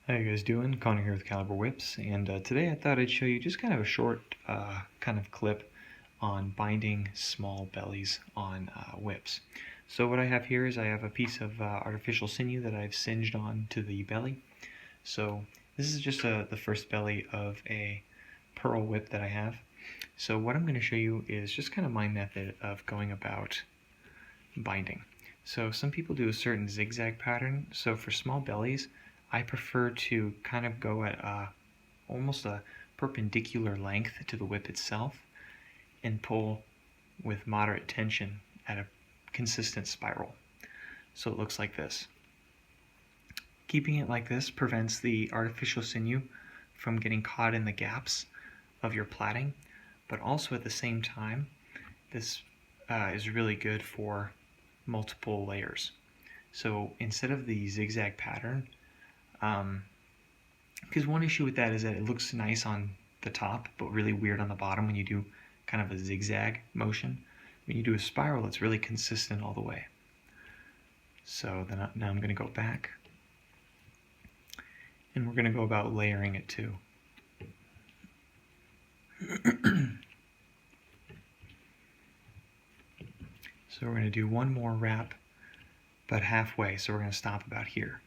How you guys doing? Connor here with Caliber Whips, and today I thought I'd show you just kind of a short kind of clip on binding small bellies on whips. So what I have here is I have a piece of artificial sinew that I've singed on to the belly. So this is just the first belly of a pearl whip that I have. So what I'm going to show you is just kind of my method of going about binding. So some people do a certain zigzag pattern. So for small bellies, I prefer to kind of go at almost a perpendicular length to the whip itself and pull with moderate tension at a consistent spiral. So it looks like this. Keeping it like this prevents the artificial sinew from getting caught in the gaps of your plaiting, but also at the same time, this is really good for multiple layers. So instead of the zigzag pattern, because one issue with that is that it looks nice on the top, but really weird on the bottom when you do kind of a zigzag motion. When you do a spiral, it's really consistent all the way. So then now I'm going to go back, and we're going to go about layering it too. So we're going to do one more wrap, about halfway, so we're going to stop about here.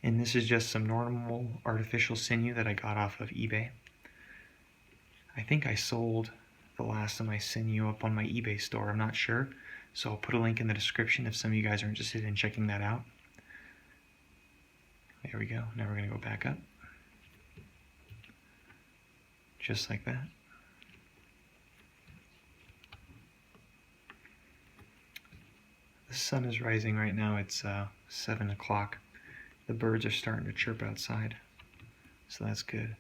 And this is just some normal artificial sinew that I got off of eBay. I think I sold the last of my sinew up on my eBay store, I'm not sure. So I'll put a link in the description if some of you guys are interested in checking that out. There we go. Now we're going to go back up. Just like that. The sun is rising right now. It's 7 o'clock. The birds are starting to chirp outside, so that's good.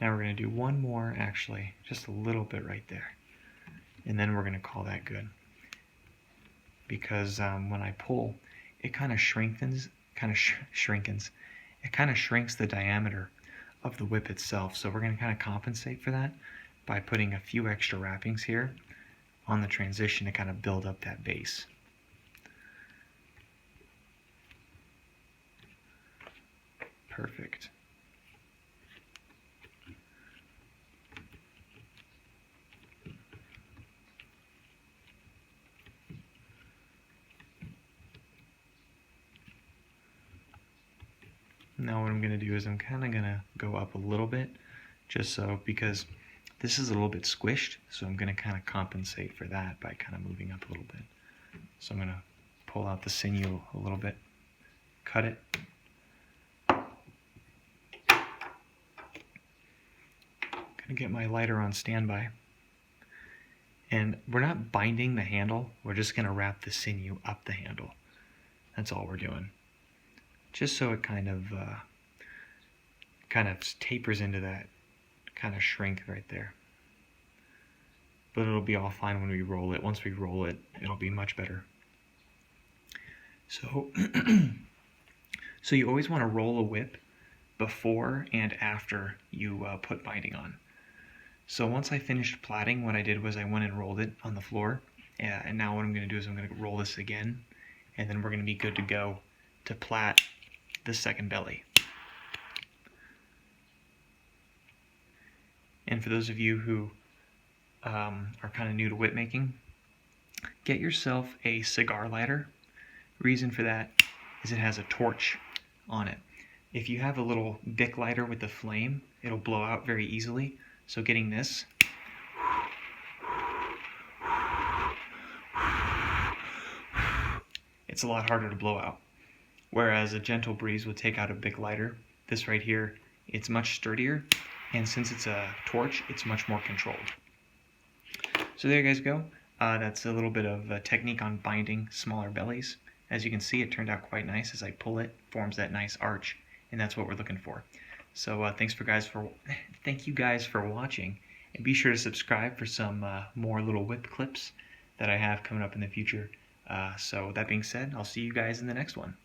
Now we're going to do one more, actually, just a little bit right there, and then we're going to call that good. Because when I pull, it kind of shrinkens. It kind of shrinks the diameter of the whip itself. So we're going to kind of compensate for that by putting a few extra wrappings here on the transition to kind of build up that base. Perfect. Now what I'm going to do is I'm kind of going to go up a little bit, just so, because this is a little bit squished, so I'm going to kind of compensate for that by kind of moving up a little bit. So I'm going to pull out the sinew a little bit, cut it, going to get my lighter on standby, and we're not binding the handle, we're just going to wrap the sinew up the handle. That's all we're doing. Just so it kind of tapers into that kind of shrink right there. But it'll be all fine when we roll it. Once we roll it, it'll be much better. So, so you always want to roll a whip before and after you put binding on. So once I finished plaiting, what I did was I went and rolled it on the floor. And now what I'm going to do is I'm going to roll this again, and then we're going to be good to go to plait the second belly. And for those of you who are kind of new to whip making, get yourself a cigar lighter. Reason for that is it has a torch on it. If you have a little Bic lighter with a flame, it'll blow out very easily. So getting this, it's a lot harder to blow out. Whereas a gentle breeze will take out a Bic lighter. This right here, it's much sturdier, and since it's a torch, it's much more controlled. So there you guys go. That's a little bit of a technique on binding smaller bellies. As you can see, it turned out quite nice. As I pull it, forms that nice arch, and that's what we're looking for. So thank you guys for watching, and be sure to subscribe for some more little whip clips that I have coming up in the future. So that being said, I'll see you guys in the next one.